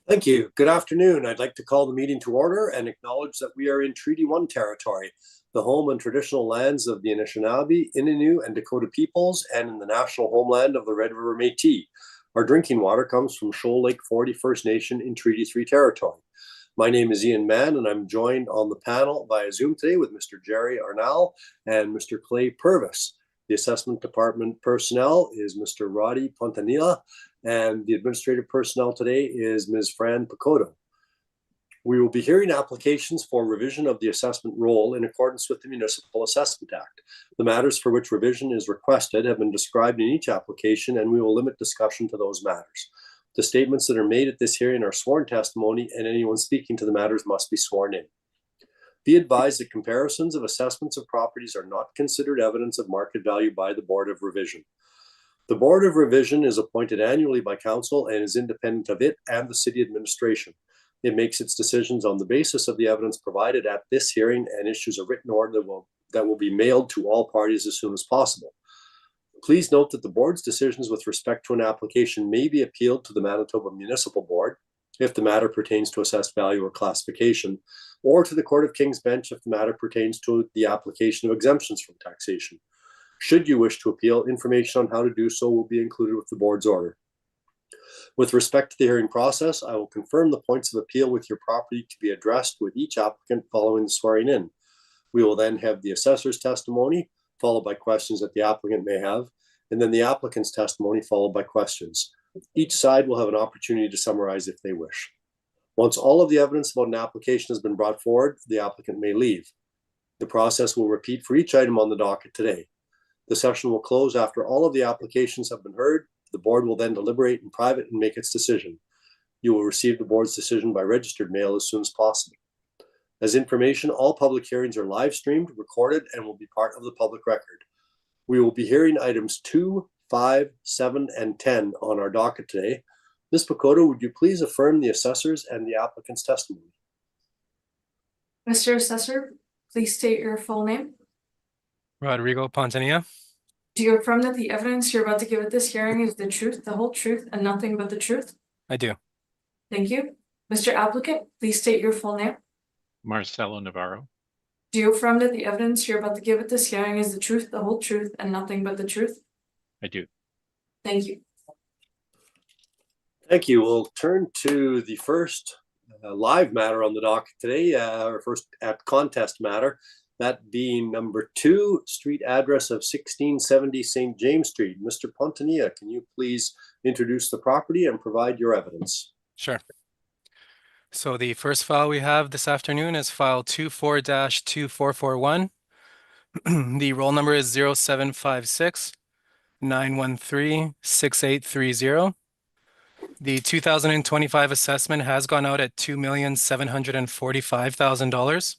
Thank you. Good afternoon. I'd like to call the meeting to order and acknowledge that we are in Treaty 1 territory, the home and traditional lands of the Anishinaabe, Innu, and Dakota peoples, and in the national homeland of the Red River Métis. Our drinking water comes from Shoal Lake 40 First Nation in Treaty 3 territory. My name is Ian Mann, and I'm joined on the panel via Zoom today with Mr. Jerry Arnall and Mr. Clay Purvis. The Assessment Department personnel is Mr. Roddy Pontanilla, and the administrative personnel today is Ms. Fran Picoto. We will be hearing applications for revision of the assessment roll in accordance with the Municipal Assessment Act. The matters for which revision is requested have been described in each application, and we will limit discussion to those matters. The statements that are made at this hearing are sworn testimony, and anyone speaking to the matters must be sworn in. Be advised that comparisons of assessments of properties are not considered evidence of market value by the Board of Revision. The Board of Revision is appointed annually by Council and is independent of it and the City Administration. It makes its decisions on the basis of the evidence provided at this hearing and issues a written order that will be mailed to all parties as soon as possible. Please note that the Board's decisions with respect to an application may be appealed to the Manitoba Municipal Board if the matter pertains to assessed value or classification, or to the Court of King's Bench if the matter pertains to the application of exemptions from taxation. Should you wish to appeal, information on how to do so will be included with the Board's order. With respect to the hearing process, I will confirm the points of appeal with your property to be addressed with each applicant following the swearing in. We will then have the assessor's testimony, followed by questions that the applicant may have, and then the applicant's testimony followed by questions. Each side will have an opportunity to summarize if they wish. Once all of the evidence about an application has been brought forward, the applicant may leave. The process will repeat for each item on the docket today. The session will close after all of the applications have been heard. The Board will then deliberate in private and make its decision. You will receive the Board's decision by registered mail as soon as possible. As information, all public hearings are live streamed, recorded, and will be part of the public record. We will be hearing items 2, 5, 7, and 10 on our docket today. Ms. Picoto, would you please affirm the assessors and the applicant's testimony? Mr. Assessor, please state your full name. Rodrigo Pontanilla. Do you affirm that the evidence you're about to give at this hearing is the truth, the whole truth, and nothing but the truth? I do. Thank you. Mr. Applicant, please state your full name. Marcelo Navarro. Do you affirm that the evidence you're about to give at this hearing is the truth, the whole truth, and nothing but the truth? I do. Thank you. Thank you. We'll turn to the first live matter on the docket today, our first contest matter, that being number 2, street address of 1670 St. James Street. Mr. Pontanilla, can you please introduce the property and provide your evidence? Sure. So the first file we have this afternoon is file 24-2441. The roll number is 0756 913 6830. The 2025 assessment has gone out at $2,745,000.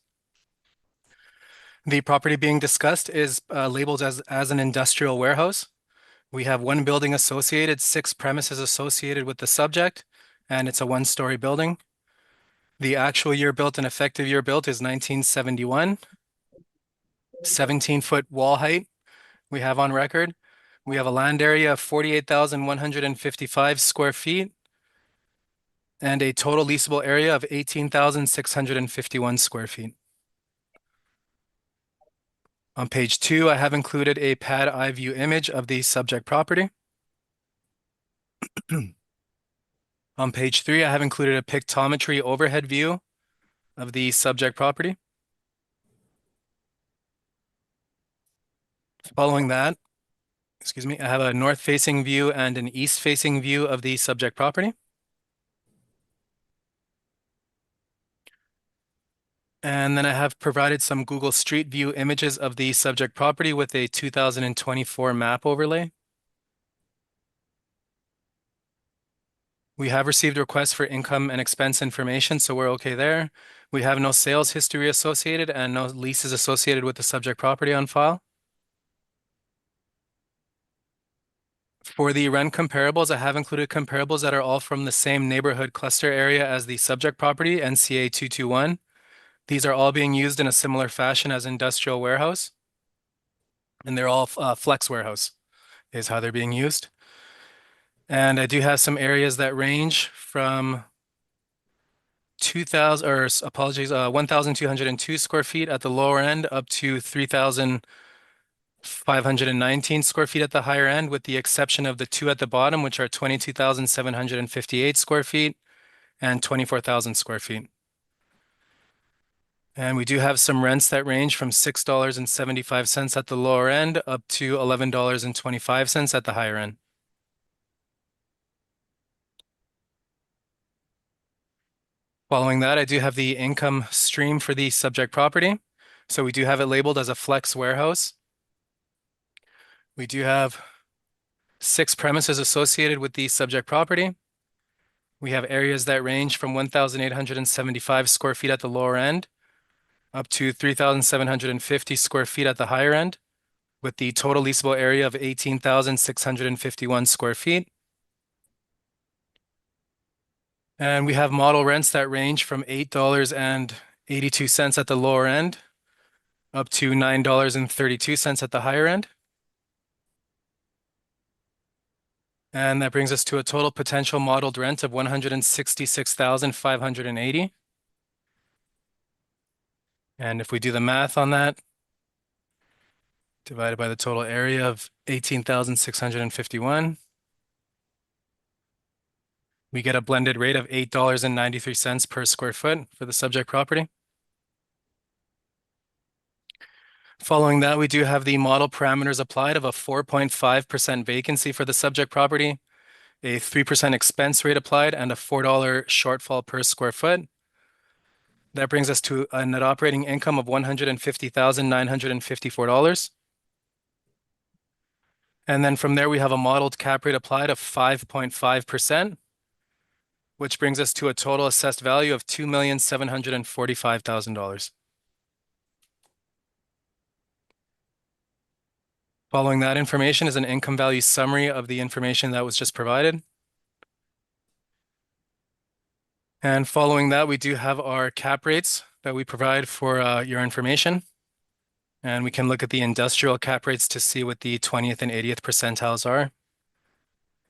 The property being discussed is labeled as an industrial warehouse. We have 1 building associated, 6 premises associated with the subject, and it's a 1-story building. The actual year built and effective year built is 1971. 17-foot wall height we have on record. We have a land area of 48,155 square feet and a total leasable area of 18,651 square feet. On page 2, I have included a pad eye view image of the subject property. On page 3, I have included a pictometry overhead view of the subject property. Following that, I have a north-facing view and an east-facing view of the subject property. And then I have provided some Google Street View images of the subject property with a 2024 map overlay. We have received requests for income and expense information, so we're okay there. We have no sales history associated and no leases associated with the subject property on file. For the rent comparables, I have included comparables that are all from the same neighborhood cluster area as the subject property, NCA 221. These are all being used in a similar fashion as industrial warehouse. And they're all flex warehouse is how they're being used. And I do have some areas that range from 1,202 square feet at the lower end, up to 3,519 square feet at the higher end, with the exception of the two at the bottom, which are 22,758 square feet and 24,000 square feet. And we do have some rents that range from $6.75 at the lower end up to $11.25 at the higher end. Following that, I do have the income stream for the subject property. So we do have it labeled as a flex warehouse. We do have 6 premises associated with the subject property. We have areas that range from 1,875 square feet at the lower end up to 3,750 square feet at the higher end, with the total leasable area of 18,651 square feet. And we have model rents that range from $8.82 at the lower end up to $9.32 at the higher end. And that brings us to a total potential modeled rent of $166,580. And if we do the math on that, divided by the total area of 18,651, we get a blended rate of $8.93 per square foot for the subject property. Following that, we do have the model parameters applied of a 4.5% vacancy for the subject property, a 3% expense rate applied, and a $4 shortfall per square foot. That brings us to a net operating income of $150,954. And then from there, we have a modeled cap rate applied of 5.5%, which brings us to a total assessed value of $2,745,000. Following that information is an income value summary of the information that was just provided. And following that, we do have our cap rates that we provide for your information. And we can look at the industrial cap rates to see what the 20th and 80th percentiles are.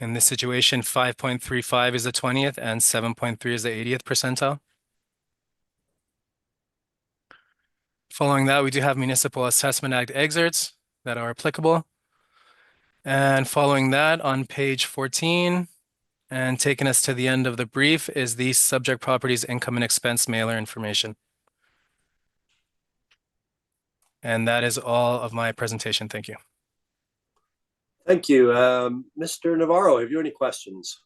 In this situation, 5.35 is the 20th and 7.3 is the 80th percentile. Following that, we do have Municipal Assessment Act excerpts that are applicable. And following that, on page 14, and taking us to the end of the brief, is the subject property's income and expense mailer information. And that is all of my presentation. Thank you. Thank you. Mr. Navarro, have you any questions?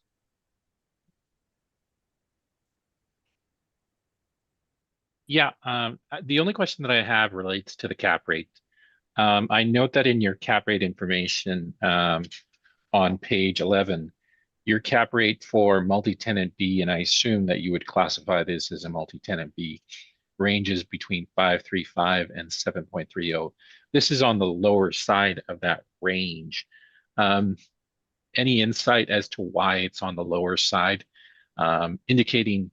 Yeah, the only question that I have relates to the cap rate. I note that in your cap rate information on page 11, your cap rate for multi-tenant B, and I assume that you would classify this as a multi-tenant B, ranges between 5.35 and 7.30. This is on the lower side of that range. Any insight as to why it's on the lower side, indicating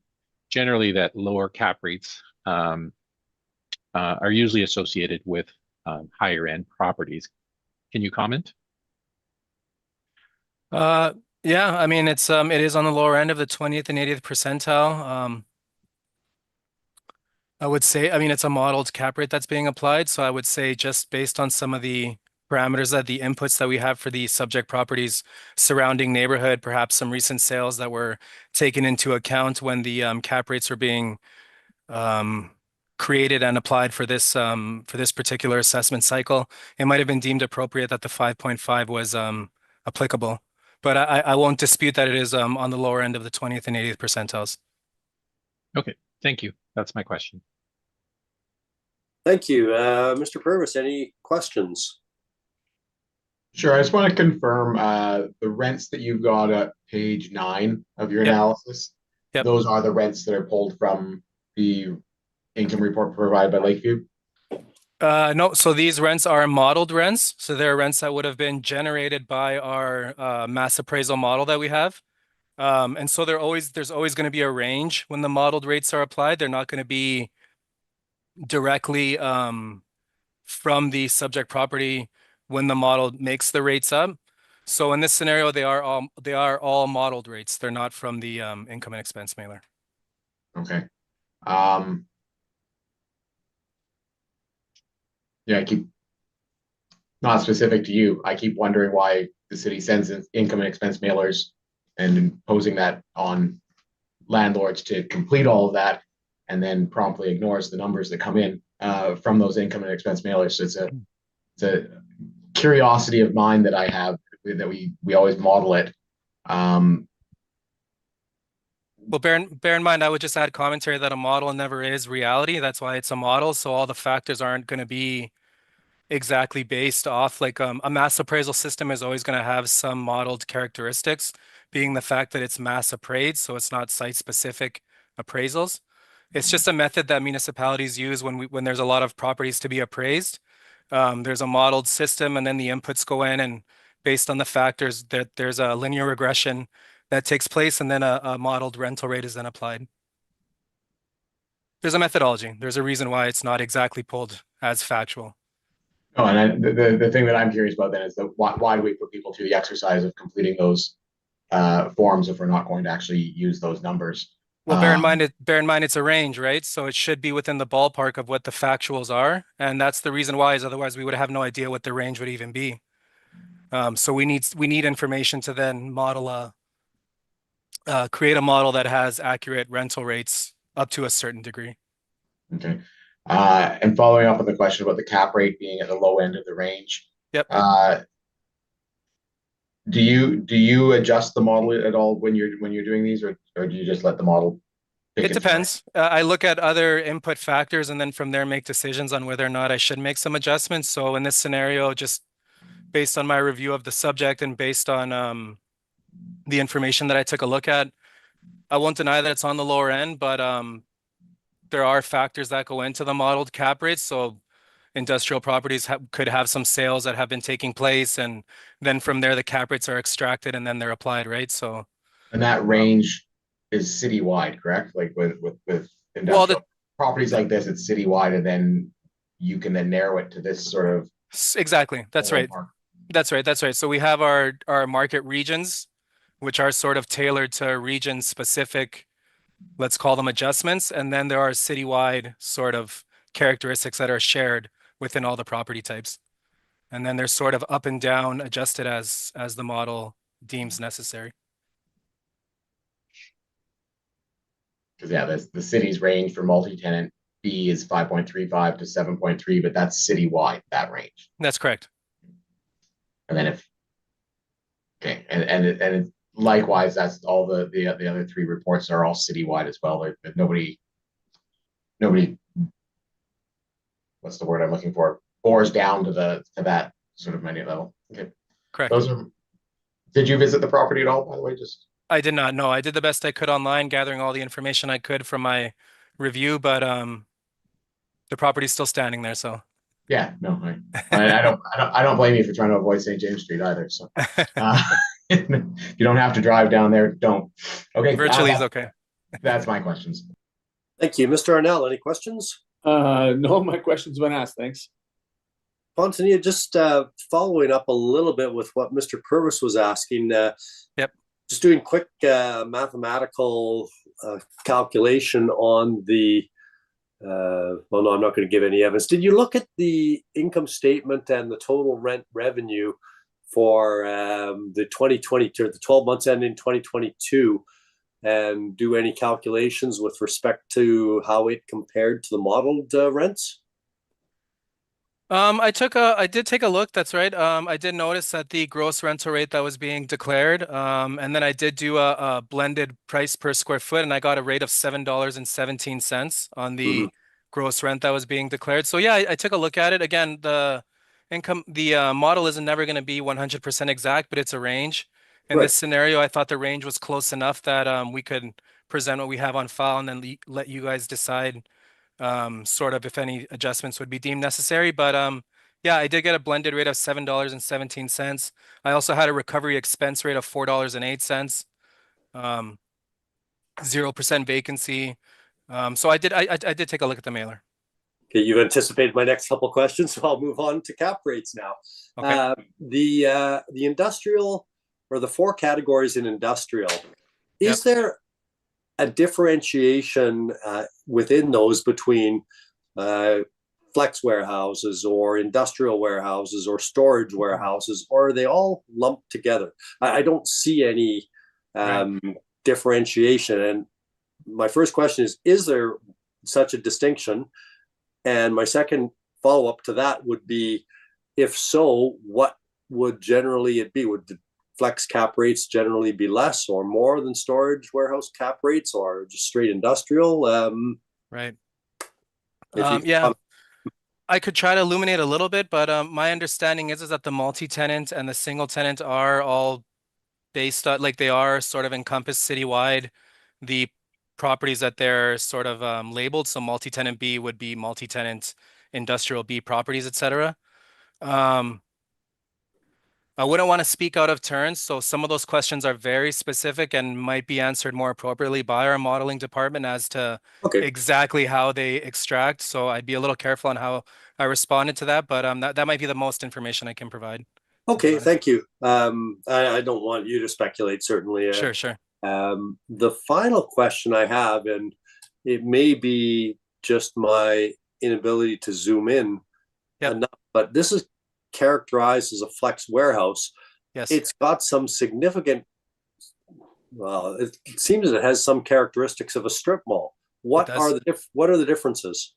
generally that lower cap rates are usually associated with higher end properties. Can you comment? Yeah, I mean, it is on the lower end of the 20th and 80th percentile. I would say, I mean, it's a modeled cap rate that's being applied. So I would say just based on some of the parameters that the inputs that we have for the subject properties surrounding neighborhood, perhaps some recent sales that were taken into account when the cap rates were being created and applied for this particular assessment cycle, it might have been deemed appropriate that the 5.5 was applicable. But I won't dispute that it is on the lower end of the 20th and 80th percentiles. Okay, thank you. That's my question. Thank you. Mr. Purvis, any questions? Sure. I just want to confirm the rents that you've got at page 9 of your analysis. Yep. Those are the rents that are pulled from the income report provided by Lakeview? No, so these rents are modeled rents. So they're rents that would have been generated by our mass appraisal model that we have. And so there's always going to be a range when the modeled rates are applied. They're not going to be directly from the subject property when the model makes the rates up. So in this scenario, they are all modeled rates. They're not from the income and expense mailer. Okay. Yeah, I keep not specific to you. I keep wondering why the city sends in income and expense mailers and imposing that on landlords to complete all of that, and then promptly ignores the numbers that come in from those income and expense mailers. So it's a curiosity of mine that I have, that we always model it. Well, bear in mind, I would just add commentary that a model never is reality. That's why it's a model. So all the factors aren't going to be exactly based off like a mass appraisal system is always going to have some modeled characteristics, being the fact that it's mass appraised, so it's not site specific appraisals. It's just a method that municipalities use when there's a lot of properties to be appraised. There's a modeled system, and then the inputs go in, and based on the factors, that there's a linear regression that takes place, and then a modeled rental rate is then applied. There's a methodology. There's a reason why it's not exactly pulled as factual. Oh, and the thing that I'm curious about then is why do we put people through the exercise of completing those forms if we're not going to actually use those numbers? Well, bear in mind it's a range, right? So it should be within the ballpark of what the factuals are, and that's the reason why. Is otherwise we would have no idea what the range would even be. So we need information to then model create a model that has accurate rental rates up to a certain degree. Okay. And following up on the question about the cap rate being at the low end of the range. Yep. Do you adjust the model at all when you're doing these, or do you just let the model pick It its depends. I look at other input factors and then from there make decisions on whether or not I should make some adjustments. So in this scenario, just based on my review of the subject and based on the information that I took a look at, I won't deny that it's on the lower end, but there are factors that go into the modeled cap rates. So industrial properties could have some sales that have been taking place, and then from there the cap rates are extracted and then they're applied, right? So And that range is citywide, correct? Like with industrial properties like this, it's citywide, and then you can then narrow it to this sort of. Exactly. That's right. That's right. That's right. So we have our market regions, which are sort of tailored to region specific, let's call them adjustments. And then there are citywide sort of characteristics that are shared within all the property types. And then they're sort of up and down adjusted as the model deems necessary. Because yeah, the city's range for multi-tenant B is 5.35 to 7.3, but that's citywide, that range. That's correct. And then and likewise, that's all the other three reports are all citywide as well. Nobody, what's the word I'm looking for? Bores down to that sort of menu level. Okay. Correct. Did you visit the property at all, by the way? I did not. No, I did the best I could online, gathering all the information I could from my review, but the property's still standing there, so. Yeah, no, I don't blame you for trying to avoid St. James Street either. So you don't have to drive down there. Don't. Okay. Virtually is okay. That's my questions. Thank you. Mr. Arnell, any questions? No, my question's been asked. Thanks. Fontania, just following up a little bit with what Mr. Purvis was asking. Yep. Just doing quick mathematical calculation on the well, no, I'm not going to give any evidence. Did you look at the income statement and the total rent revenue for the 2022, or the 12 months ending 2022, and do any calculations with respect to how it compared to the modeled rents? I did take a look. That's right. I did notice that the gross rental rate that was being declared, and then I did do a blended price per square foot, and I got a rate of $7.17 on the gross rent that was being declared. So yeah, I took a look at it. Again, the model isn't never going to be 100% exact, but it's a range. In this scenario, I thought the range was close enough that we could present what we have on file and then let you guys decide sort of if any adjustments would be deemed necessary. But yeah, I did get a blended rate of $7.17. I also had a recovery expense rate of $4.08. 0% vacancy. So I did take a look at the mailer. Okay, you've anticipated my next couple questions, so I'll move on to cap rates now. Okay. The industrial, or the four categories in industrial, is there a differentiation within those between flex warehouses or industrial warehouses or storage warehouses, or are they all lumped together? I don't see any differentiation. And my first question is there such a distinction? And my second follow-up to that would be, if so, what would generally it be? Would the flex cap rates generally be less or more than storage warehouse cap rates, or just straight industrial? Right. If you Yeah, I could try to illuminate a little bit, but my understanding is that the multi-tenant and the single tenant are all based on, like, they are sort of encompassed citywide. The properties that they're sort of labeled, so multi-tenant B would be multi-tenant industrial B properties, etc. I wouldn't want to speak out of turn, so some of those questions are very specific and might be answered more appropriately by our modeling department as to Okay. exactly how they extract. So I'd be a little careful on how I responded to that, but that might be the most information I can provide. Okay, honest. thank you. I don't want you to speculate, certainly. Sure. The final question I have, and it may be just my inability to zoom in Yep. enough, but this is characterized as a flex warehouse. Yes. It's got some significant, well, it seems it has some characteristics of a strip mall. What are the differences?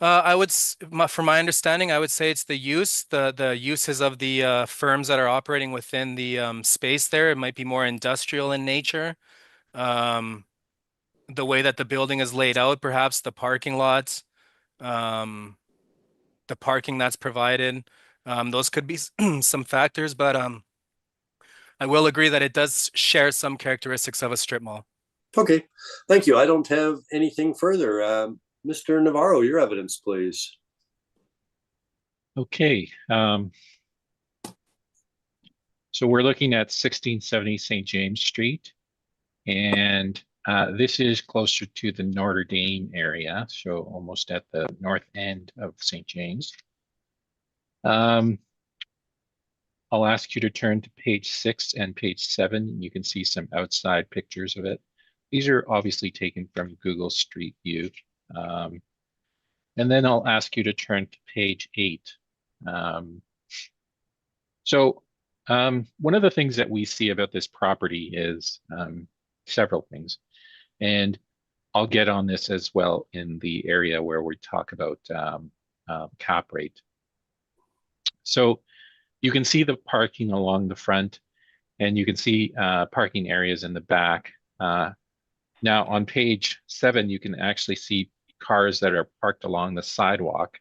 I would, from my understanding, I would say it's the uses of the firms that are operating within the space there. It might be more industrial in nature. The way that the building is laid out, perhaps the parking lots, the parking that's provided, those could be some factors, but I will agree that it does share some characteristics of a strip mall. Okay, thank you. I don't have anything further. Mr. Navarro, your evidence, please. Okay. So we're looking at 1670 St. James Street, and this is closer to the Notre Dame area, so almost at the north end of St. James. I'll ask you to turn to page 6 and page 7, and you can see some outside pictures of it. These are obviously taken from Google Street View. And then I'll ask you to turn to page 8. One of the things that we see about this property is several things. And I'll get on this as well in the area where we talk about cap rate. So you can see the parking along the front, and you can see parking areas in the back. Now on page 7, you can actually see cars that are parked along the sidewalk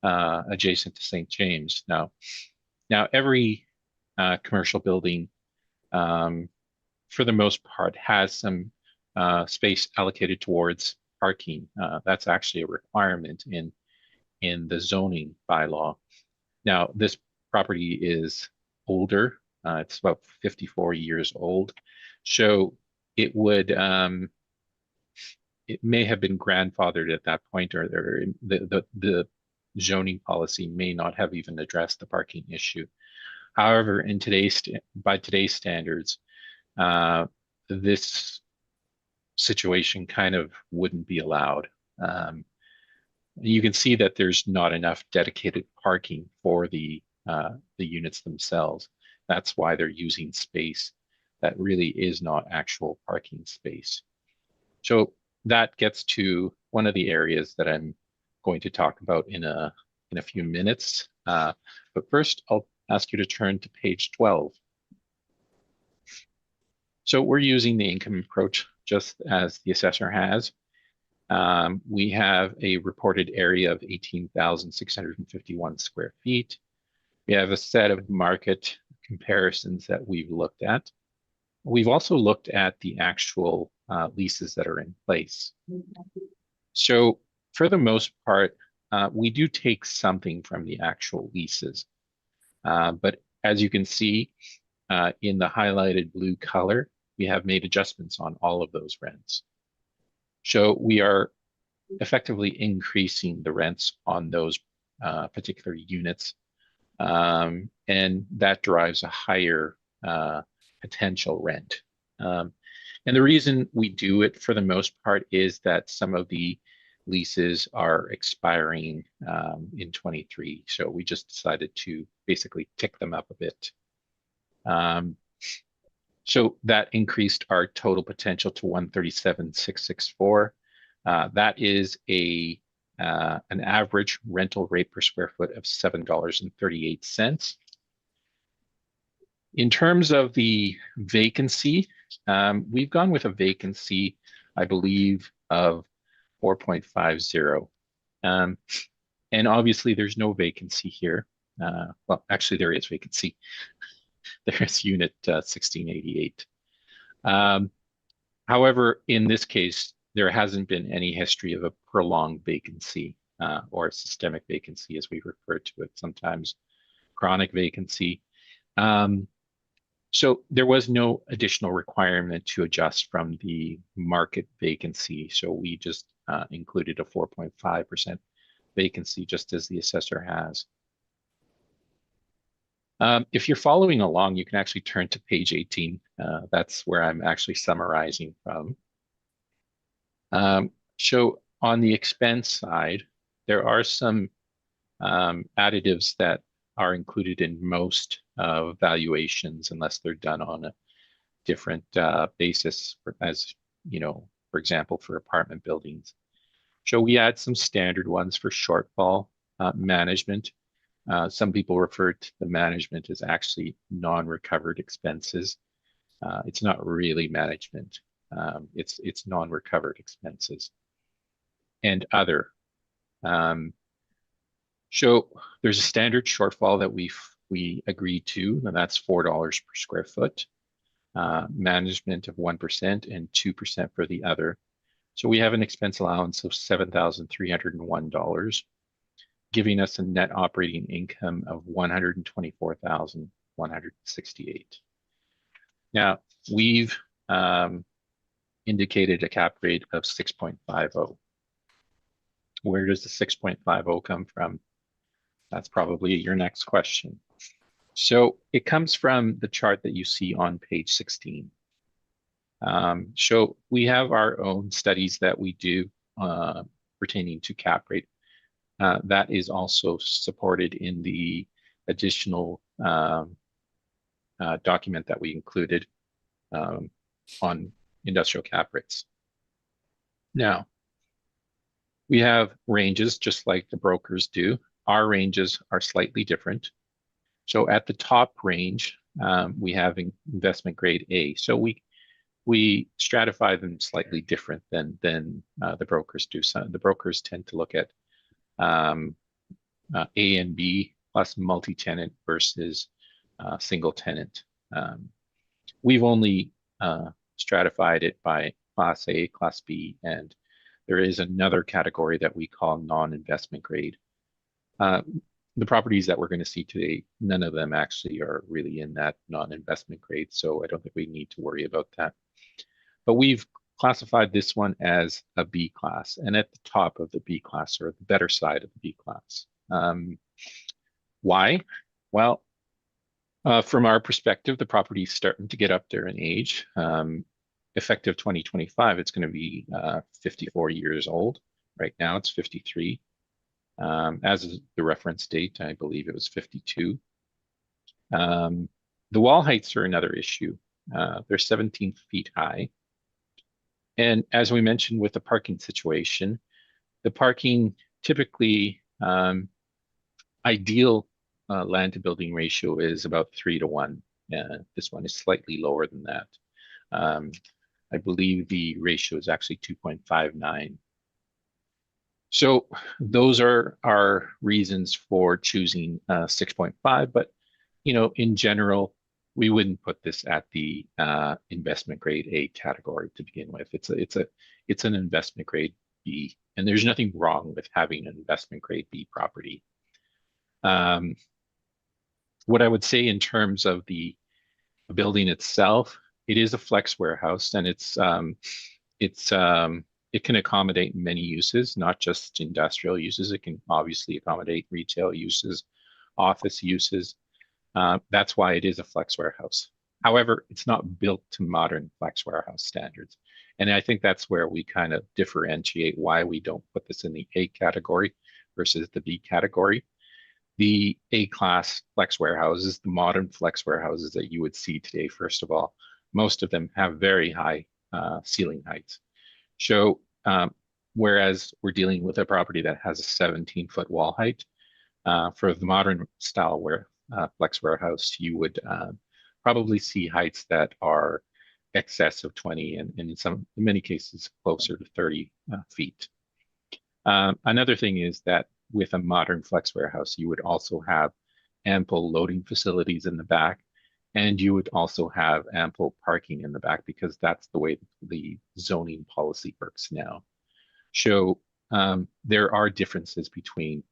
adjacent to St. James. Now every commercial building, for the most part, has some space allocated towards parking. That's actually a requirement in the zoning bylaw. Now, this property is older. It's about 54 years old. So it would, it may have been grandfathered at that point, or the zoning policy may not have even addressed the parking issue. However, by today's standards, this situation kind of wouldn't be allowed. You can see that there's not enough dedicated parking for the units themselves. That's why they're using space that really is not actual parking space. So that gets to one of the areas that I'm going to talk about in a few minutes. But first, I'll ask you to turn to page 12. So we're using the income approach just as the assessor has. We have a reported area of 18,651 square feet. We have a set of market comparisons that we've looked at. We've also looked at the actual leases that are in place. So for the most part, we do take something from the actual leases. But as you can see in the highlighted blue color, we have made adjustments on all of those rents. So we are effectively increasing the rents on those particular units. And that drives a higher potential rent. And the reason we do it for the most part is that some of the leases are expiring in 23. So we just decided to basically tick them up a bit. So that increased our total potential to 137,664. That is an average rental rate per square foot of $7.38. In terms of the vacancy, we've gone with a vacancy, I believe, of 4.50. And obviously there's no vacancy here. Well, actually there is vacancy. There is unit 1688. However, in this case, there hasn't been any history of a prolonged vacancy or a systemic vacancy, as we refer to it sometimes, chronic vacancy. So there was no additional requirement to adjust from the market vacancy. So we just included a 4.5% vacancy, just as the assessor has. If you're following along, you can actually turn to page 18. That's where I'm actually summarizing from. So on the expense side, there are some additives that are included in most valuations, unless they're done on a different basis, as you know, for example, for apartment buildings. So we add some standard ones for shortfall management. Some people refer to the management as actually non-recovered expenses. It's not really management. It's non-recovered expenses and other. So there's a standard shortfall that we agreed to, and that's $4 per square foot. Management of 1% and 2% for the other. So we have an expense allowance of $7,301, giving us a net operating income of $124,168. Now, we've indicated a cap rate of 6.50. Where does the 6.50 come from? That's probably your next question. So it comes from the chart that you see on page 16. So we have our own studies that we do pertaining to cap rate. That is also supported in the additional document that we included on industrial cap rates. Now, we have ranges just like the brokers do. Our ranges are slightly different. So at the top range, we have investment grade A. So we stratify them slightly different than the brokers do. So the brokers tend to look at A and B plus multi-tenant versus single tenant. We've only stratified it by class A, class B, and there is another category that we call non-investment grade. The properties that we're going to see today, none of them actually are really in that non-investment grade, so I don't think we need to worry about that. But we've classified this one as a B class, and at the top of the B class, or the better side of the B class. Why? Well, from our perspective, the property is starting to get up there in age. Effective 2025, it's going to be 54 years old. Right now, it's 53. As of the reference date, I believe it was 52. The wall heights are another issue. They're 17 feet high. And as we mentioned with the parking situation, the parking typically ideal land to building ratio is about 3-to-1. This one is slightly lower than that. I believe the ratio is actually 2.59. So those are our reasons for choosing 6.5, but you know, in general, we wouldn't put this at the investment grade A category to begin with. It's an investment grade B, and there's nothing wrong with having an investment grade B property. What I would say in terms of the building itself, it is a flex warehouse, and it can accommodate many uses, not just industrial uses. It can obviously accommodate retail uses, office uses. That's why it is a flex warehouse. However, it's not built to modern flex warehouse standards. And I think that's where we kind of differentiate why we don't put this in the A category versus the B category. The A-class flex warehouses, the modern flex warehouses that you would see today, first of all, most of them have very high ceiling heights. So, whereas we're dealing with a property that has a 17-foot wall height, for the modern style flex warehouse, you would probably see heights that are excess of 20 and in many cases closer to 30 feet. Another thing is that with a modern flex warehouse, you would also have ample loading facilities in the back, and you would also have ample parking in the back because that's the way the zoning policy works now. So there are differences between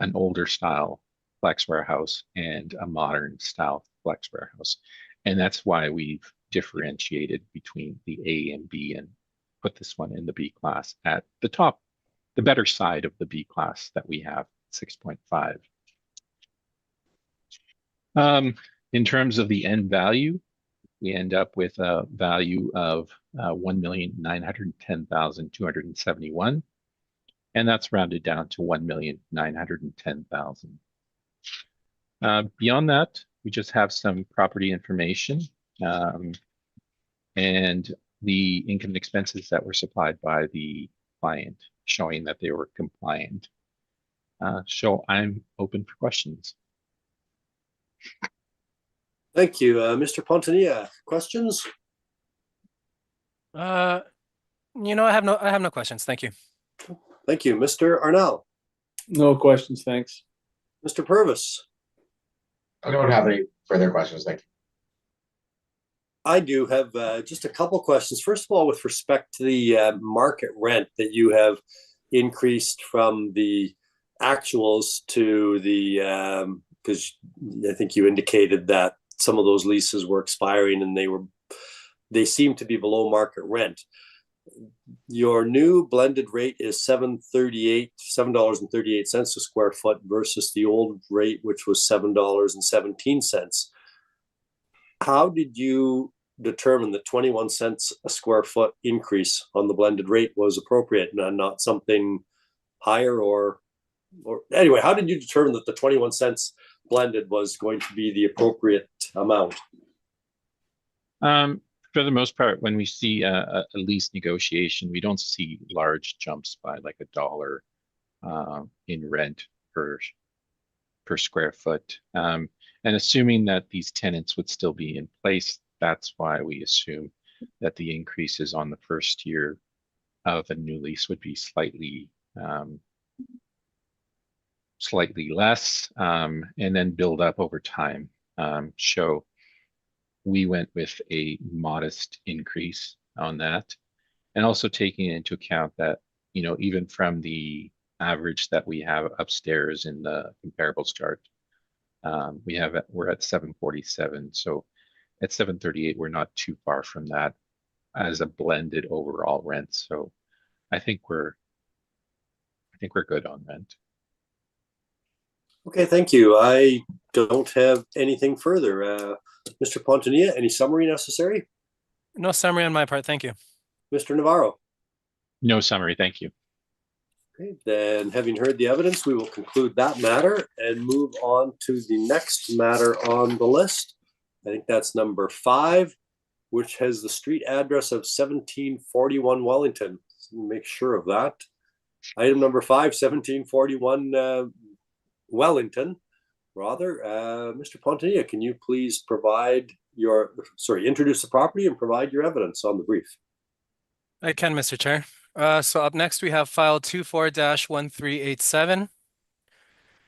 an older style flex warehouse and a modern style flex warehouse. And that's why we've differentiated between the A and B and put this one in the B class at the top, the better side of the B class that we have, 6.5. In terms of the end value, we end up with a value of 1,910,271. And that's rounded down to 1,910,000. Beyond that, we just have some property information and the income and expenses that were supplied by the client, showing that they were compliant. So I'm open for questions. Thank you. Mr. Pontanilla, questions? I have no questions. Thank you. Thank you. Mr. Arnell, No questions, thanks. Mr. Purvis. I don't have any further questions. Thank you. I do have just a couple questions. First of all, with respect to the market rent that you have increased from the actuals to the, because I think you indicated that some of those leases were expiring and they seem to be below market rent. Your new blended rate is $7.38 a square foot versus the old rate, which was $7.17. How did you determine that 21 cents a square foot increase on the blended rate was appropriate and not something higher or anyway, how did you determine that the 21 cents blended was going to be the appropriate amount? For the most part, when we see a lease negotiation, we don't see large jumps by like $1 in rent per square foot. And assuming that these tenants would still be in place, that's why we assume that the increases on the first year of a new lease would be slightly less, and then build up over time. So we went with a modest increase on that, and also taking into account that, even from the average that we have upstairs in the comparables chart, we're at 747. So at 738, we're not too far from that as a blended overall rent. So I think we're good on rent. Okay, thank you. I don't have anything further. Mr. Pontanilla, any summary necessary? No summary on my part. Thank you. Mr. Navarro? No summary, thank you. Okay, then having heard the evidence, we will conclude that matter and move on to the next matter on the list. I think that's number 5, which has the street address of 1741 Wellington. Make sure of that. Item number 5, 1741 Wellington. Mr. Pontanilla, can you please introduce the property and provide your evidence on the brief? I can, Mr. Chair. So up next, we have file 24-1387.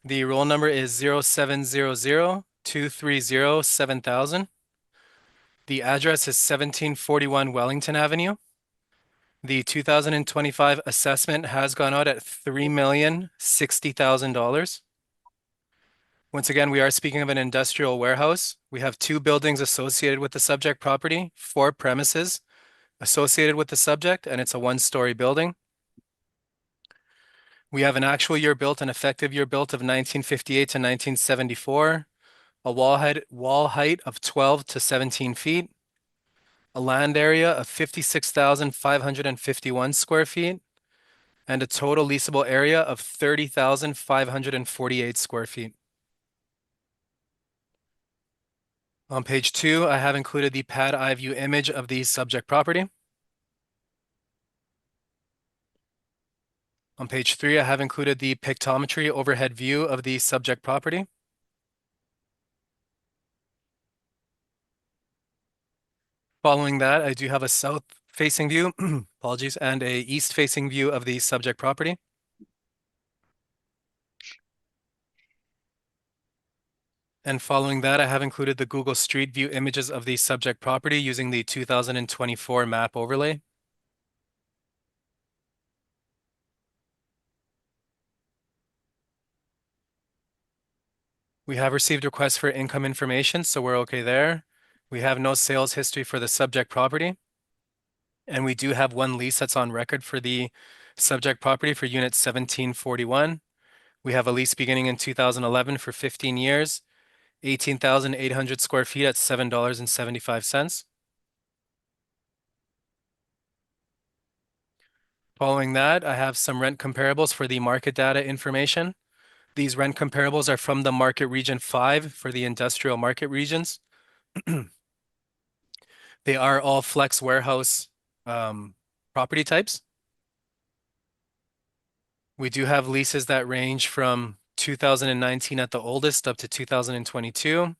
The roll number is 0700-230-7000. The address is 1741 Wellington Avenue. The 2025 assessment has gone out at $3,060,000. Once again, we are speaking of an industrial warehouse. We have 2 buildings associated with the subject property, 4 premises associated with the subject, and it's a 1-story building. We have an actual year built and effective year built of 1958 to 1974, a wall height of 12 to 17 feet, a land area of 56,551 square feet, and a total leasable area of 30,548 square feet. On page 2, I have included the pad eye view image of the subject property. On page 3, I have included the pictometry overhead view of the subject property. Following that, I do have a south-facing view, apologies, and a east-facing view of the subject property. And following that, I have included the Google Street View images of the subject property using the 2024 map overlay. We have received requests for income information, so we're okay there. We have no sales history for the subject property. And we do have one lease that's on record for the subject property for unit 1741. We have a lease beginning in 2011 for 15 years, 18,800 square feet at $7.75. Following that, I have some rent comparables for the market data information. These rent comparables are from the market region 5 for the industrial market regions. They are all flex warehouse property types. We do have leases that range from 2019 at the oldest up to 2022.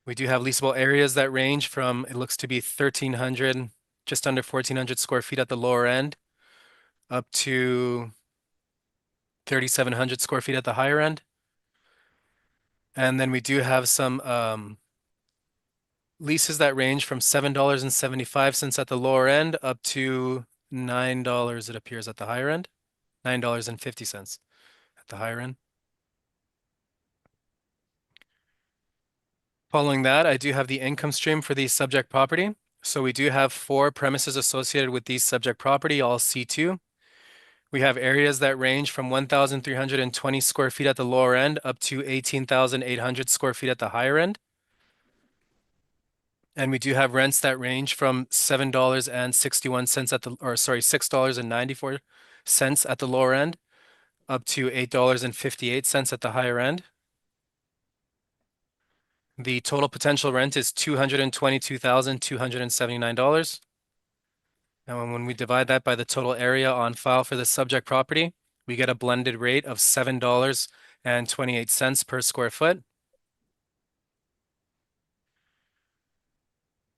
We do have leasable areas that range from, it looks to be 1,300, just under 1,400 square feet at the lower end, up to 3,700 square feet at the higher end. And then we do have some leases that range from $7.75 at the lower end up to $9, it appears, at the higher end. $9.50 at the higher end. Following that, I do have the income stream for the subject property. So we do have 4 premises associated with the subject property, all C2. We have areas that range from 1,320 square feet at the lower end up to 18,800 square feet at the higher end. And we do have rents that range from $7.61 at the, or sorry, $6.94 at the lower end up to $8.58 at the higher end. The total potential rent is $222,279. And when we divide that by the total area on file for the subject property, we get a blended rate of $7.28 per square foot.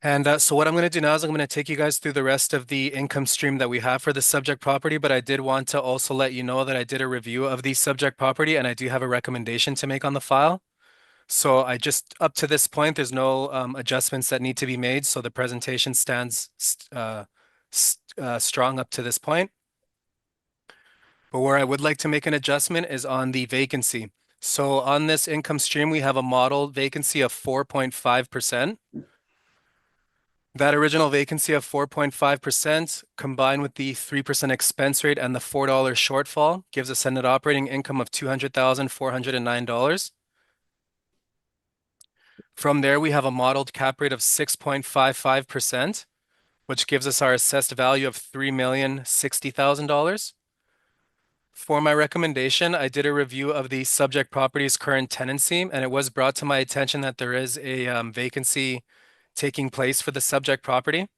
And so what I'm going to do now is I'm going to take you guys through the rest of the income stream that we have for the subject property, but I did want to also let you know that I did a review of the subject property and I do have a recommendation to make on the file. So I just, up to this point, there's no adjustments that need to be made. So the presentation stands strong up to this point. But where I would like to make an adjustment is on the vacancy. So on this income stream, we have a model vacancy of 4.5%. That original vacancy of 4.5% combined with the 3% expense rate and the $4 shortfall gives us a net operating income of $200,409. From there, we have a modeled cap rate of 6.55%, which gives us our assessed value of $3,060,000. For my recommendation, I did a review of the subject property's current tenancy, and it was brought to my attention that there is a vacancy taking place for the subject property.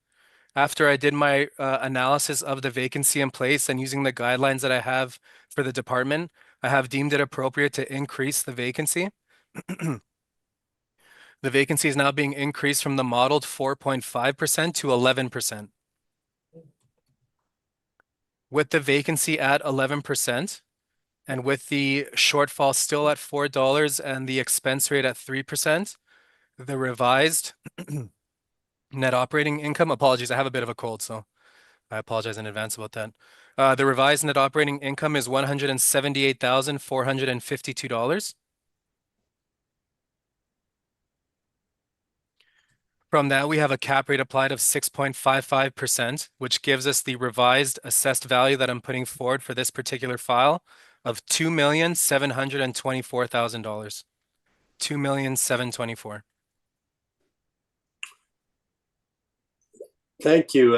After I did my analysis of the vacancy in place and using the guidelines that I have for the department, I have deemed it appropriate to increase the vacancy. The vacancy is now being increased from the modeled 4.5% to 11%. With the vacancy at 11% and with the shortfall still at $4 and the expense rate at 3%, the revised net operating income, apologies, I have a bit of a cold, so I apologize in advance about that. The revised net operating income is $178,452. From that, we have a cap rate applied of 6.55%, which gives us the revised assessed value that I'm putting forward for this particular file of $2,724,000. $2,724,000. Thank you.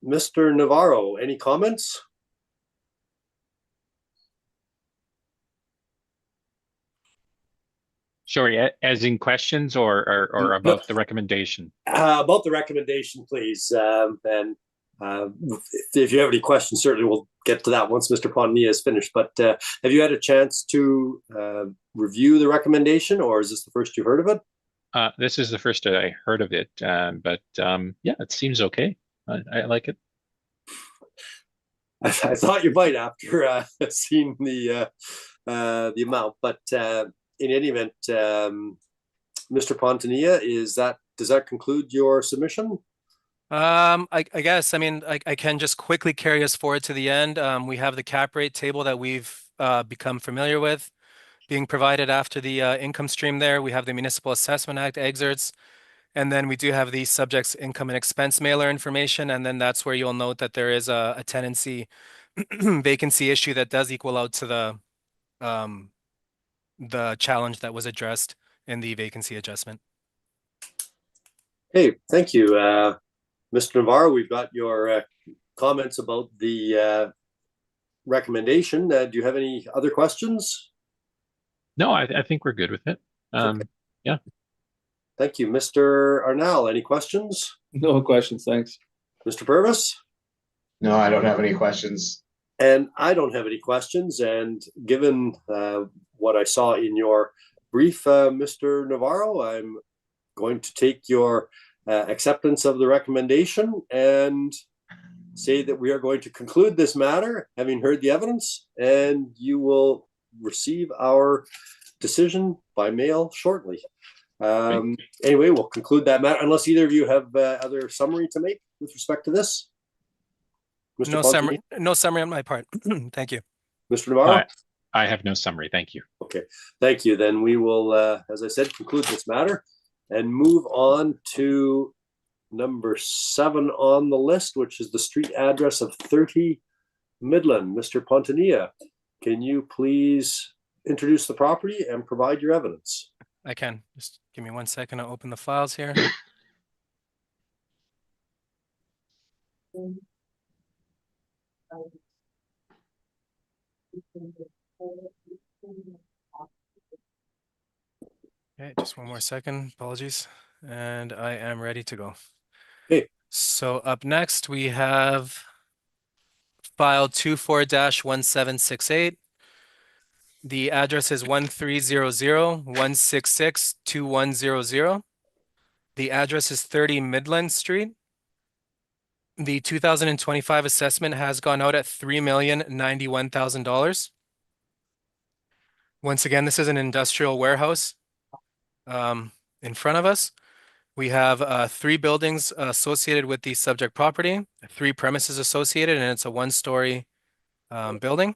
Mr. Navarro, any comments? Sorry, as in questions or about the recommendation? About the recommendation, please. And if you have any questions, certainly we'll get to that once Mr. Pontinia is finished. But have you had a chance to review the recommendation, or is this the first you've heard of it? This is the first that I heard of it, but yeah, it seems okay. I like it. I thought you might after seeing the amount, but in any event, Mr. Pontinia, does that conclude your submission? I guess, I mean, I can just quickly carry us forward to the end. We have the cap rate table that we've become familiar with being provided after the income stream there. We have the Municipal Assessment Act excerpts, and then we do have the subject's income and expense mailer information, and then that's where you'll note that there is a tenancy vacancy issue that does equal out to the challenge that was addressed in the vacancy adjustment. Hey, thank you. Mr. Navarro, we've got your comments about the recommendation. Do you have any other questions? No, I think we're good with it. Okay. Yeah. Thank you. Mr. Arnall, any questions? No questions, thanks. Mr. Purvis? No, I don't have any questions. And I don't have any questions. And given what I saw in your brief, Mr. Navarro, I'm going to take your acceptance of the recommendation and say that we are going to conclude this matter, having heard the evidence, and you will receive our decision by mail shortly. Anyway, we'll conclude that matter, unless either of you have other summary to make with respect to this. Mr. No summary on my part. Thank you. Mr. Navarro? I have no summary. Thank you. Okay, thank you. Then we will, as I said, conclude this matter and move on to number 7 on the list, which is the street address of 30 Midland. Mr. Pontinia, can you please introduce the property and provide your evidence? I can. Just give me 1 second. I'll open the files here. Okay, just 1 more second. Apologies. And I am ready to go. Okay. So up next, we have file 24-1768. The address is 1300-166-2100. The address is 30 Midland Street. The 2025 assessment has gone out at $3,091,000. Once again, this is an industrial warehouse. In front of us, we have 3 buildings associated with the subject property, 3 premises associated, and it's a 1-story building.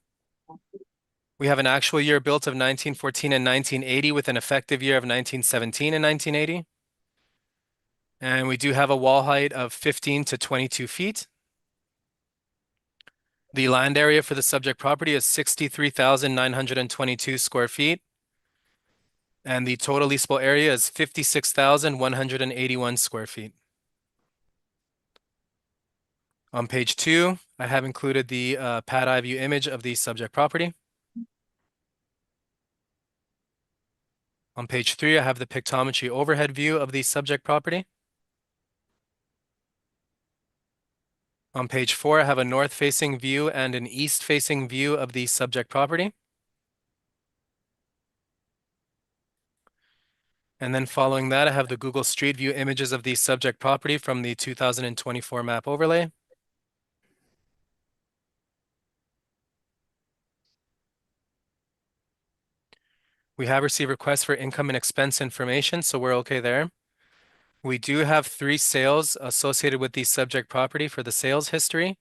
We have an actual year built of 1914 and 1980 with an effective year of 1917 and 1980. And we do have a wall height of 15 to 22 feet. The land area for the subject property is 63,922 square feet. And the total leasable area is 56,181 square feet. On page 2, I have included the pad eye view image of the subject property. On page 3, I have the pictometry overhead view of the subject property. On page 4, I have a north-facing view and an east-facing view of the subject property. And then following that, I have the Google Street View images of the subject property from the 2024 map overlay. We have received requests for income and expense information, so we're okay there. We do have 3 sales associated with the subject property for the sales history.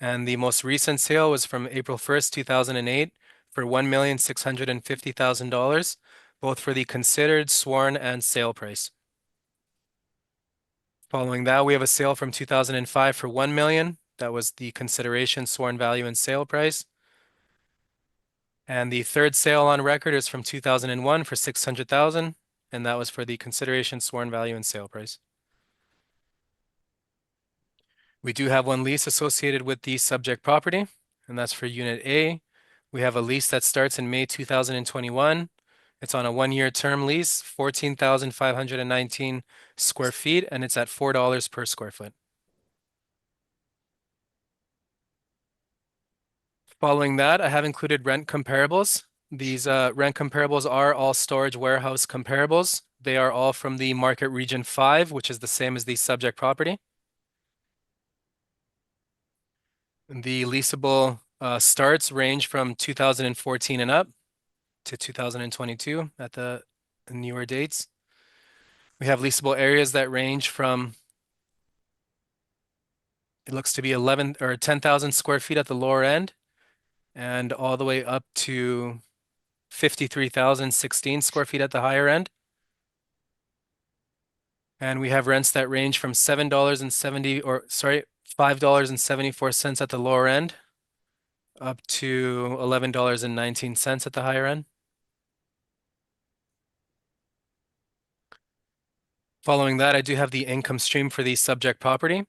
And the most recent sale was from April 1st, 2008 for $1,650,000, both for the considered, sworn, and sale price. Following that, we have a sale from 2005 for $1 million. That was the consideration, sworn value, and sale price. And the third sale on record is from 2001 for 600,000, and that was for the consideration, sworn value, and sale price. We do have one lease associated with the subject property, and that's for Unit A. We have a lease that starts in May 2021. It's on a 1-year term lease, 14,519 square feet, and it's at $4 per square foot. Following that, I have included rent comparables. These rent comparables are all storage warehouse comparables. They are all from the market region 5, which is the same as the subject property. The leasable starts range from 2014 and up to 2022 at the newer dates. We have leasable areas that range from, it looks to be 11 or 10,000 square feet at the lower end, and all the way up to 53,016 square feet at the higher end. And we have rents that range from $5.74 at the lower end up to $11.19 at the higher end. Following that, I do have the income stream for the subject property.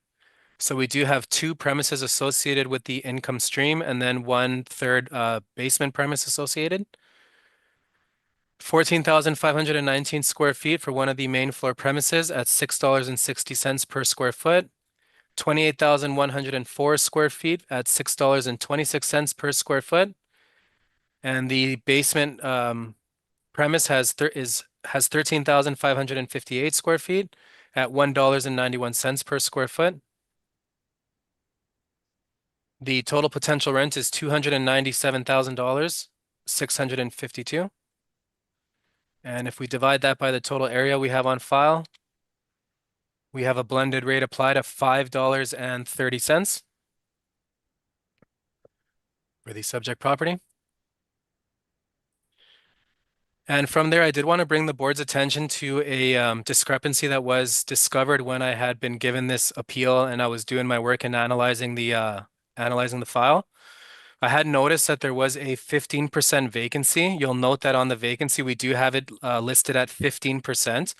So we do have 2 premises associated with the income stream, and then 1/3 basement premise associated. 14,519 square feet for one of the main floor premises at $6.60 per square foot. 28,104 square feet at $6.26 per square foot. And the basement premise has 13,558 square feet at $1.91 per square foot. The total potential rent is $297,652. And if we divide that by the total area we have on file, we have a blended rate applied of $5.30 for the subject property. And from there, I did want to bring the board's attention to a discrepancy that was discovered when I had been given this appeal and I was doing my work in analyzing the file. I had noticed that there was a 15% vacancy. You'll note that on the vacancy, we do have it listed at 15%.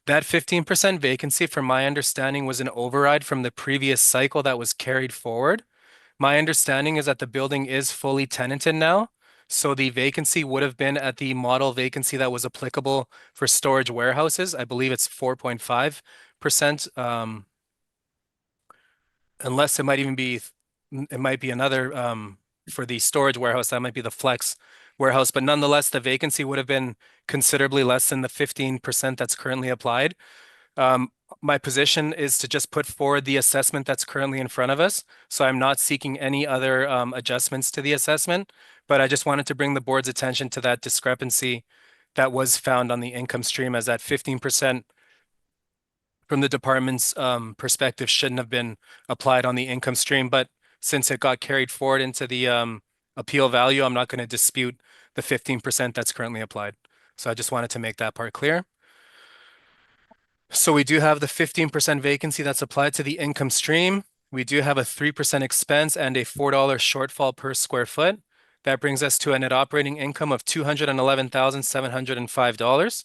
That 15% vacancy, from my understanding, was an override from the previous cycle that was carried forward. My understanding is that the building is fully tenanted now. So the vacancy would have been at the model vacancy that was applicable for storage warehouses. I believe it's 4.5%. Unless it might even be, it might be another for the storage warehouse, that might be the flex warehouse. But nonetheless, the vacancy would have been considerably less than the 15% that's currently applied. My position is to just put forward the assessment that's currently in front of us. So I'm not seeking any other adjustments to the assessment, but I just wanted to bring the board's attention to that discrepancy that was found on the income stream, as that 15% from the department's perspective shouldn't have been applied on the income stream. But since it got carried forward into the appeal value, I'm not going to dispute the 15% that's currently applied. So I just wanted to make that part clear. So we do have the 15% vacancy that's applied to the income stream. We do have a 3% expense and a $4 shortfall per square foot. That brings us to a net operating income of $211,705.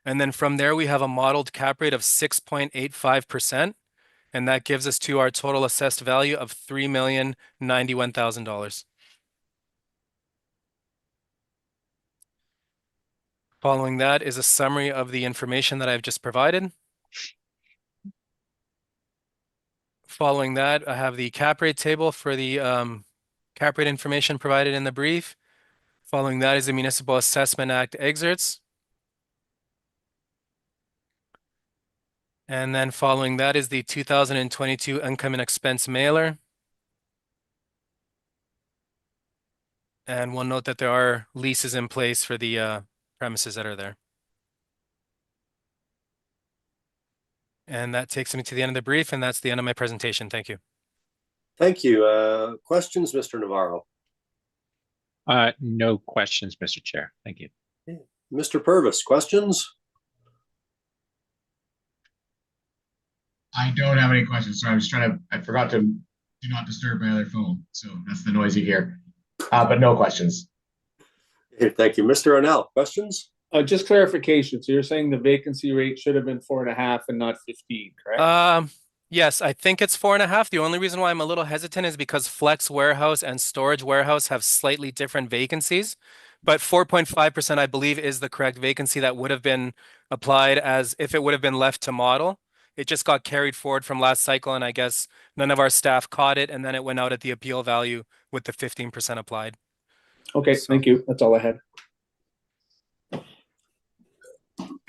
And then from there, we have a modeled cap rate of 6.85%. And that gives us to our total assessed value of $3,091,000. Following that is a summary of the information that I've just provided. Following that, I have the cap rate table for the cap rate information provided in the brief. Following that is the Municipal Assessment Act excerpts. And then following that is the 2022 income and expense mailer. And we'll note that there are leases in place for the premises that are there. And that takes me to the end of the brief, and that's the end of my presentation. Thank you. Thank you. Questions, Mr. Navarro? No questions, Mr. Chair. Thank you. Mr. Purvis, questions? I don't have any questions. So I was I forgot to do not disturb my other phone. So that's the noise you hear. But no questions. Okay, thank you. Mr. Arnell, questions? Just clarification. So you're saying the vacancy rate should have been 4.5 and not 15, correct? Yes, I think it's 4.5. The only reason why I'm a little hesitant is because flex warehouse and storage warehouse have slightly different vacancies. But 4.5%, I believe, is the correct vacancy that would have been applied as if it would have been left to model. It just got carried forward from last cycle, and I guess none of our staff caught it, and then it went out at the appeal value with the 15% applied. Okay, So- thank you. That's all I had.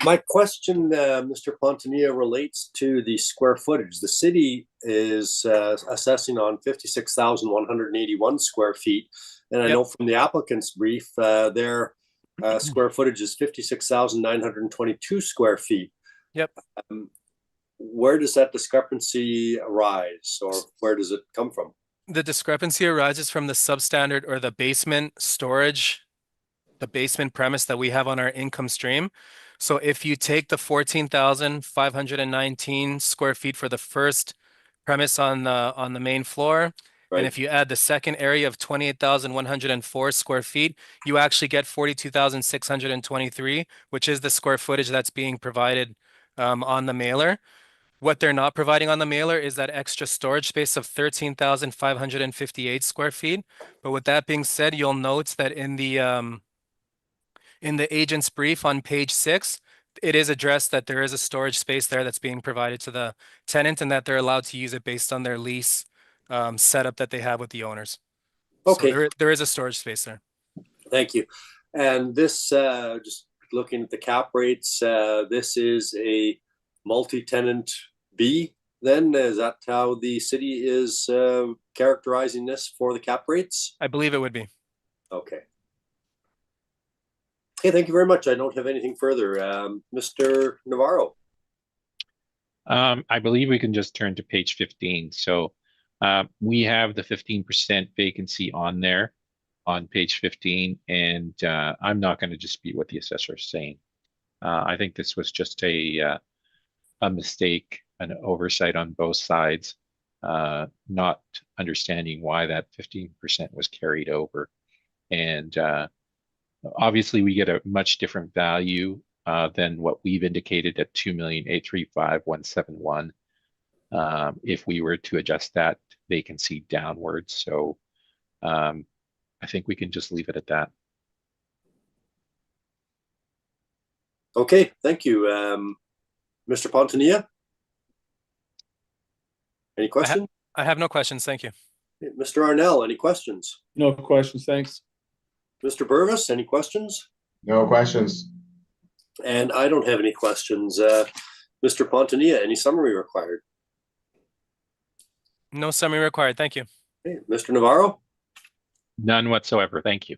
My question, Mr. Pontonia, relates to the square footage. The city is assessing on 56,181 square feet. And I Yep. know from the applicant's brief, their square footage is 56,922 square feet. Yep. Where does that discrepancy arise, or where does it come from? The discrepancy arises from the substandard or the basement storage, the basement premise that we have on our income stream. So if you take the 14,519 square feet for the first premise on the main floor, Right. and if you add the second area of 28,104 square feet, you actually get 42,623, which is the square footage that's being provided on the mailer. What they're not providing on the mailer is that extra storage space of 13,558 square feet. But with that being said, you'll note that in the agent's brief on page 6, it is addressed that there is a storage space there that's being provided to the tenant and that they're allowed to use it based on their lease setup that they have with the owners. Okay. So there is a storage space there. Thank you. And this, just looking at the cap rates, this is a multi-tenant B then? Is that how the city is characterizing this for the cap rates? I believe it would be. Okay. Okay, thank you very much. I don't have anything further. Mr. Navarro. I believe we can just turn to page 15. So we have the 15% vacancy on there on page 15, and I'm not going to dispute what the assessor is saying. I think this was just a mistake, an oversight on both sides, not understanding why that 15% was carried over. And obviously we get a much different value than what we've indicated at 2,835,171 if we were to adjust that vacancy downwards. So I think we can just leave it at that. Okay, thank you. Mr. Pontonia? Any questions? I have no questions. Thank you. Mr. Arnell, any questions? No questions, thanks. Mr. Burvis, any questions? No questions. And I don't have any questions. Mr. Pontonia, any summary required? No summary required. Thank you. Okay. Mr. Navarro? None whatsoever. Thank you.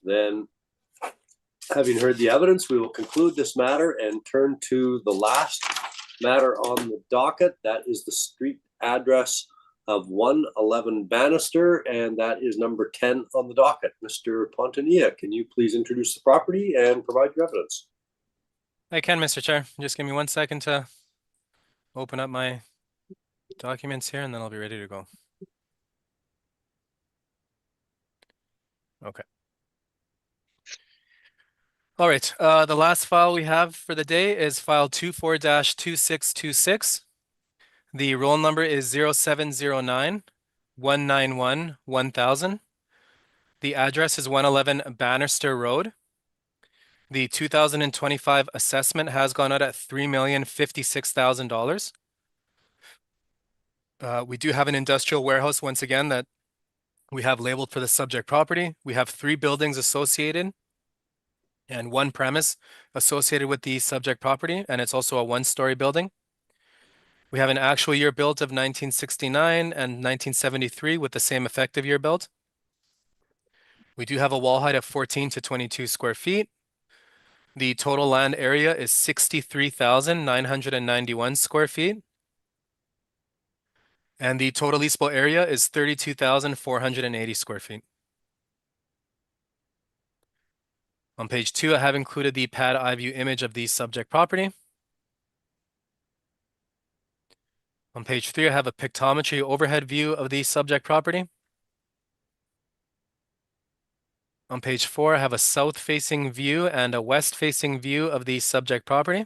Then, having heard the evidence, we will conclude this matter and turn to the last matter on the docket. That is the street address of 111 Bannister, and that is number 10 on the docket. Mr. Pontonia, can you please introduce the property and provide your evidence? I can, Mr. Chair. Just give me 1 second to open up my documents here, and then I'll be ready to go. Okay. All right. The last file we have for the day is file 24-2626. The roll number is 0709-191-1000. The address is 111 Bannister Road. The 2025 assessment has gone out at $3,056,000. We do have an industrial warehouse once again that we have labeled for the subject property. We have 3 buildings associated and 1 premise associated with the subject property, and it's also a 1-story building. We have an actual year built of 1969 and 1973 with the same effective year built. We do have a wall height of 14 to 22 square feet. The total land area is 63,991 square feet. And the total leasable area is 32,480 square feet. On page 2, I have included the pad eye view image of the subject property. On page 3, I have a pictometry overhead view of the subject property. On page 4, I have a south-facing view and a west-facing view of the subject property.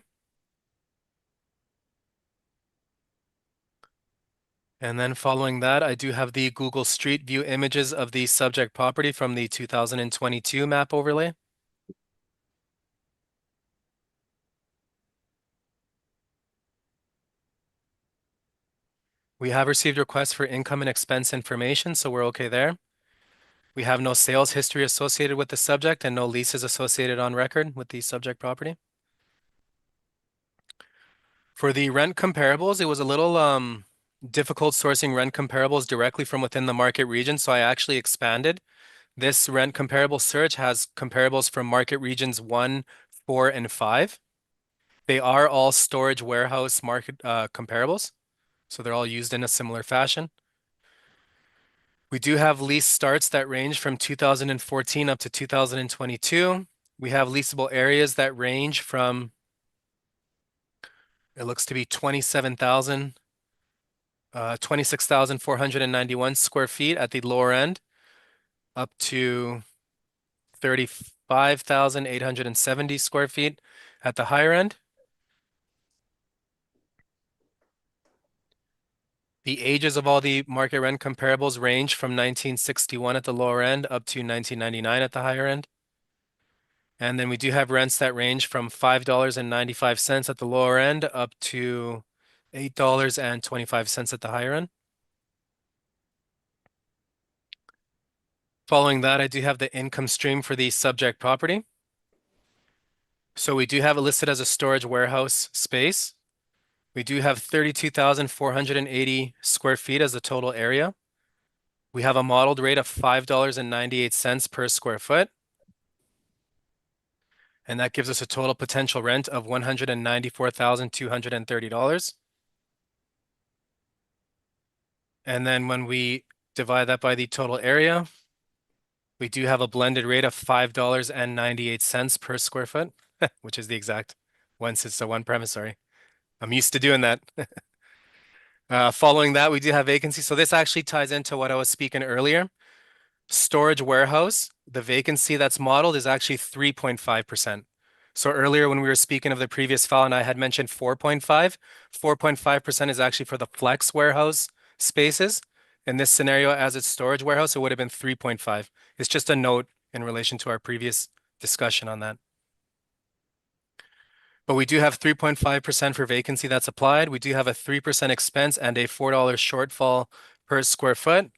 And then following that, I do have the Google Street View images of the subject property from the 2022 map overlay. We have received requests for income and expense information, so we're okay there. We have no sales history associated with the subject and no leases associated on record with the subject property. For the rent comparables, it was a little difficult sourcing rent comparables directly from within the market region, so I actually expanded. This rent comparable search has comparables from market regions 1, 4, and 5. They are all storage warehouse market comparables, so they're all used in a similar fashion. We do have lease starts that range from 2014 up to 2022. We have leasable areas that range from, it looks to be 26,491 square feet at the lower end, up to 35,870 square feet at the higher end. The ages of all the market rent comparables range from 1961 at the lower end up to 1999 at the higher end. And then we do have rents that range from $5.95 at the lower end up to $8.25 at the higher end. Following that, I do have the income stream for the subject property. So we do have it listed as a storage warehouse space. We do have 32,480 square feet as the total area. We have a modeled rate of $5.98 per square foot. And that gives us a total potential rent of $194,230. And then when we divide that by the total area, we do have a blended rate of $5.98 per square foot, which is the exact one premise, sorry. I'm used to doing that. Following that, we do have vacancy. So this actually ties into what I was speaking earlier. Storage warehouse, the vacancy that's modeled is actually 3.5%. So earlier when we were speaking of the previous file and I had mentioned 4.5, 4.5% is actually for the flex warehouse spaces. In this scenario, as it's storage warehouse, it would have been 3.5. It's just a note in relation to our previous discussion on that. But we do have 3.5% for vacancy that's applied. We do have a 3% expense and a $4 shortfall per square foot,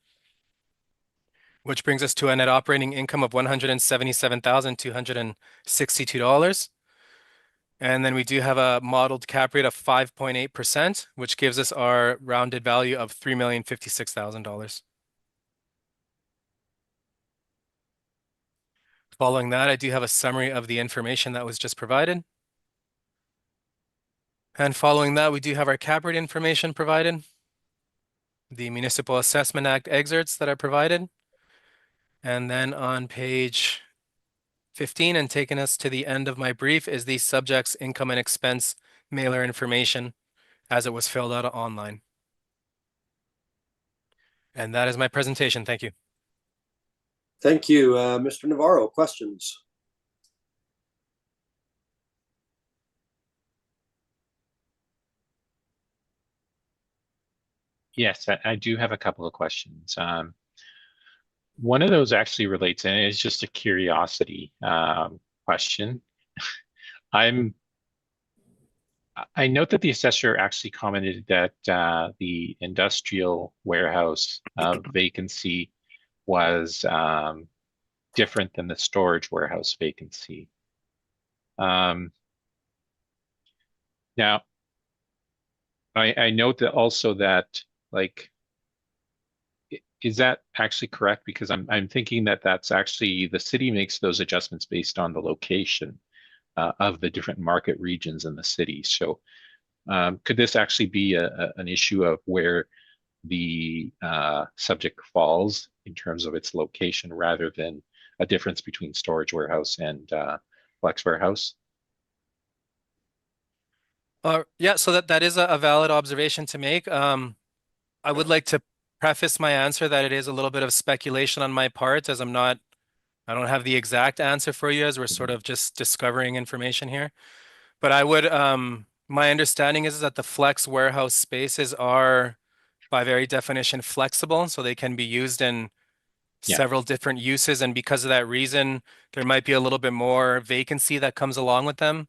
which brings us to a net operating income of $177,262. And then we do have a modeled cap rate of 5.8%, which gives us our rounded value of $3,056,000. Following that, I do have a summary of the information that was just provided. And following that, we do have our cap rate information provided, the Municipal Assessment Act excerpts that are provided. And then on page 15 and taking us to the end of my brief is the subject's income and expense mailer information as it was filled out online. And that is my presentation. Thank you. Thank you. Mr. Navarro, questions? Yes, I do have a couple of questions. One of those actually relates, and it's just a curiosity question. I note that the assessor actually commented that the industrial warehouse vacancy was different than the storage warehouse vacancy. Now, I note that also that, like, is that actually correct? Because I'm thinking that that's actually the city makes those adjustments based on the location of the different market regions in the city. So could this actually be an issue of where the subject falls in terms of its location rather than a difference between storage warehouse and flex warehouse? Yeah, so that is a valid observation to make. I would like to preface my answer that it is a little bit of speculation on my part, as I'm not I don't have the exact answer for you as we're sort of just discovering information here. But I would, my understanding is that the flex warehouse spaces are by very definition flexible, so they can be used in Yeah. several different uses. And because of that reason, there might be a little bit more vacancy that comes along with them,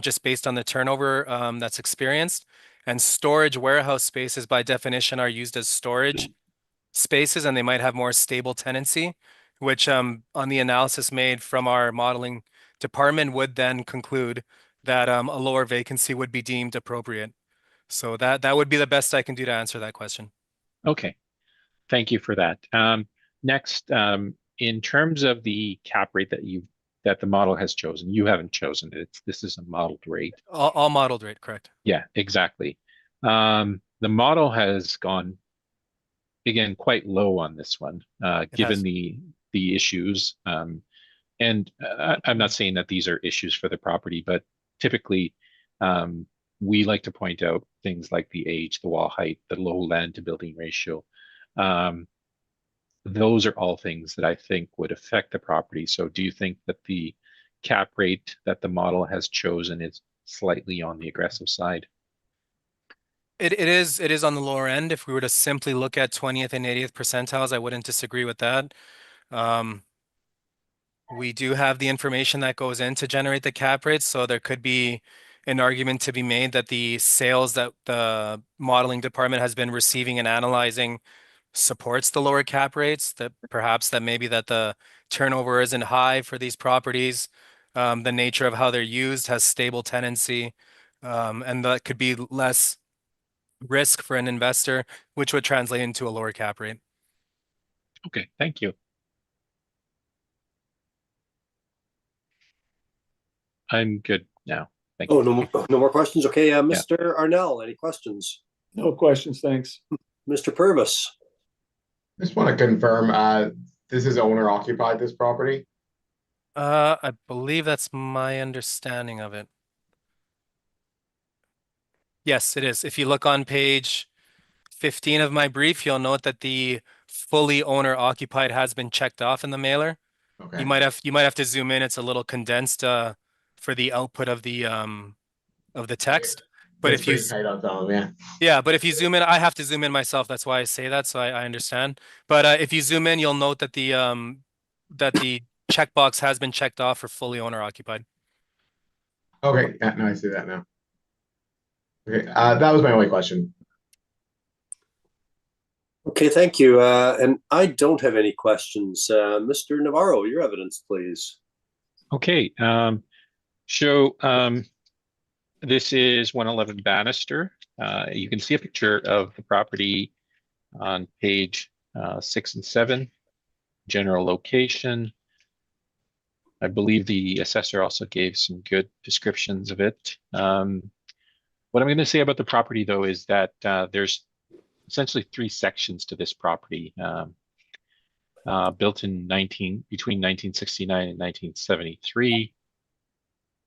just based on the turnover that's experienced. And storage warehouse spaces by definition are used as storage spaces, and they might have more stable tenancy, which on the analysis made from our modeling department would then conclude that a lower vacancy would be deemed appropriate. So that would be the best I can do to answer that question. Okay, thank you for that. Next, in terms of the cap rate that the model has chosen, you haven't chosen it. This is a modeled rate. All modeled rate, correct? Yeah, exactly. The model has gone again quite low on this one, given has. the issues. And I'm not saying that these are issues for the property, but typically we like to point out things like the age, the wall height, the low land to building ratio. Those are all things that I think would affect the property. So do you think that the cap rate that the model has chosen is slightly on the aggressive side? It is on the lower end. If we were to simply look at 20th and 80th percentiles, I wouldn't disagree with that. We do have the information that goes in to generate the cap rates, so there could be an argument to be made that the sales that the modeling department has been receiving and analyzing supports the lower cap rates, that perhaps that maybe that the turnover isn't high for these properties. The nature of how they're used has stable tenancy, and that could be less risk for an investor, which would translate into a lower cap rate. Okay, thank you. I'm good now. Thank Oh, you. no more questions? Okay, Mr. Arnell, any questions? No questions, thanks. Mr. Purvis? Just want to confirm, this is owner occupied, this property? I believe that's my understanding of it. Yes, it is. If you look on page 15 of my brief, you'll note that the fully owner occupied has been checked off in the mailer. Okay. You might have to zoom in. It's a little condensed for the output of the text. But It's if you pretty tight on some, yeah. yeah, but if you zoom in, I have to zoom in myself. That's why I say that, so I understand. But if you zoom in, you'll note that the checkbox has been checked off for fully owner occupied. Okay, yeah, no, I see that now. Okay, that was my only question. Okay, thank you. And I don't have any questions. Mr. Navarro, your evidence, please. Okay, this is 111 Bannister. You can see a picture of the property on page 6 and 7, general location. I believe the assessor also gave some good descriptions of it. What I'm going to say about the property, though, is that there's essentially 3 sections to this property, built in between 1969 and 1973.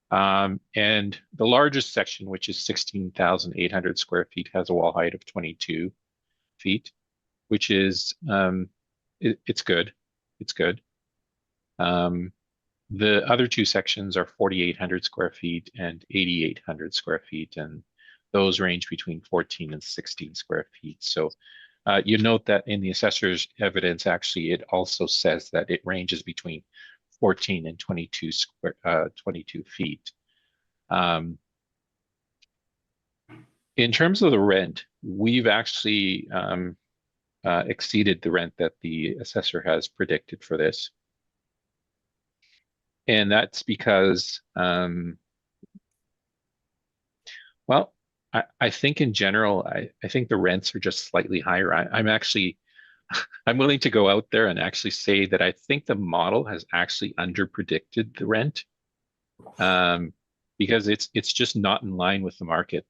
And the largest section, which is 16,800 square feet, has a wall height of 22 feet, which is it's good. It's good. The other 2 sections are 4,800 square feet and 8,800 square feet, and those range between 14 and 16 square feet. So you note that in the assessor's evidence, actually, it also says that it ranges between 14 and 22 feet. In terms of the rent, we've actually exceeded the rent that the assessor has predicted for this. And that's because, well, I think in general, I think the rents are just slightly higher. I'm willing to go out there and actually say that I think the model has actually underpredicted the rent, because it's just not in line with the market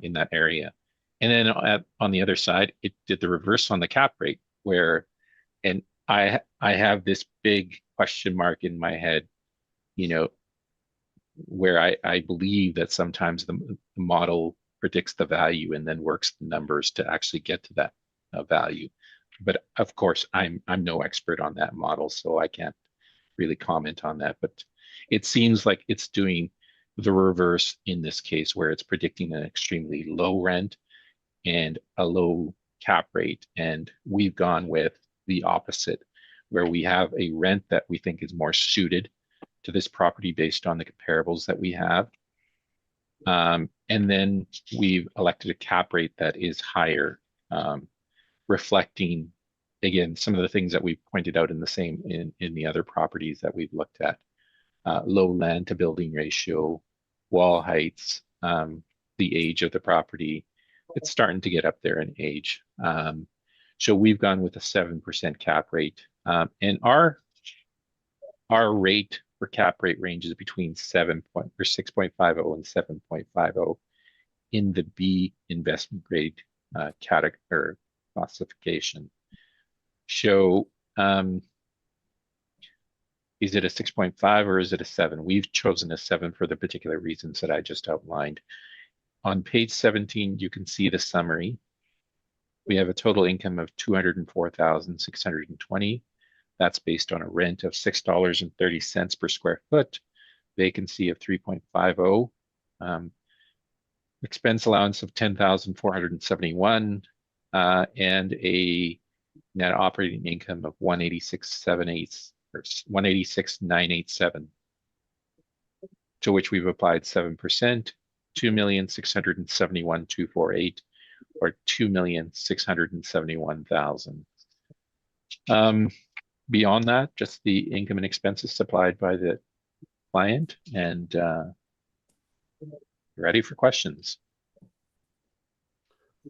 in that area. And then on the other side, it did the reverse on the cap rate, and I have this big question mark in my head, where I believe that sometimes the model predicts the value and then works the numbers to actually get to that value. But of course, I'm no expert on that model, so I can't really comment on that, but it seems like it's doing the reverse in this case, where it's predicting an extremely low rent and a low cap rate. And we've gone with the opposite, where we have a rent that we think is more suited to this property based on the comparables that we have. And then we've elected a cap rate that is higher, reflecting, again, some of the things that we pointed out in the same in the other properties that we've looked at. Low land to building ratio, wall heights, the age of the property. It's starting to get up there in age. So we've gone with a 7% cap rate. And our rate for cap rate ranges between 6.50 and 7.50 in the B investment grade category or classification. So is it a 6.5 or is it a 7? We've chosen a 7 for the particular reasons that I just outlined. On page 17, you can see the summary. We have a total income of $204,620. That's based on a rent of $6.30 per square foot, vacancy of 3.50, expense allowance of $10,471, and a net operating income of $186,987, to which we've applied 7%, $2,671,248, or $2,671,000. Beyond that, just the income and expenses supplied by the client, and ready for questions.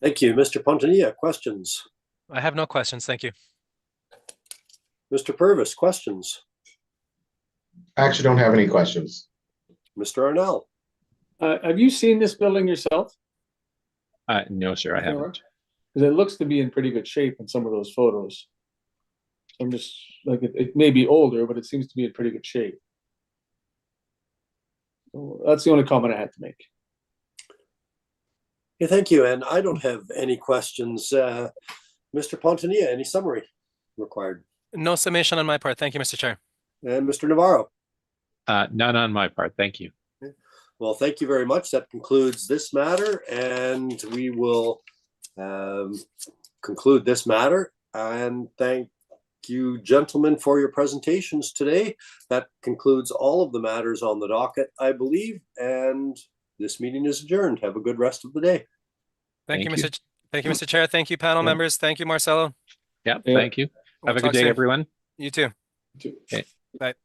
Thank you. Mr. Pontanilla, questions? I have no questions. Thank you. Mr. Purvis, questions? I actually don't have any questions. Mr. Arnell? Have you seen this building yourself? No, sir, I haven't. Because it looks to be in pretty good shape in some of those photos. I'm just like, it may be older, but it seems to be in pretty good shape. So that's the only comment I had to make. Yeah, thank you. And I don't have any questions. Mr. Pontanilla, any summary required? No summation on my part. Thank you, Mr. Chair. And Mr. Navarro? None on my part. Thank you. Well, thank you very much. That concludes this matter, and we will conclude this matter. And thank you, gentlemen, for your presentations today. That concludes all of the matters on the docket, I believe, and this meeting is adjourned. Have a good rest of the day. Thank you, Thank Mr. Thank you, Mr. Chair. Thank you, panel members. Thank you, Marcelo. Yeah, Yeah. thank you. We'll Have a talk good day, soon. everyone. You too. Okay. Bye.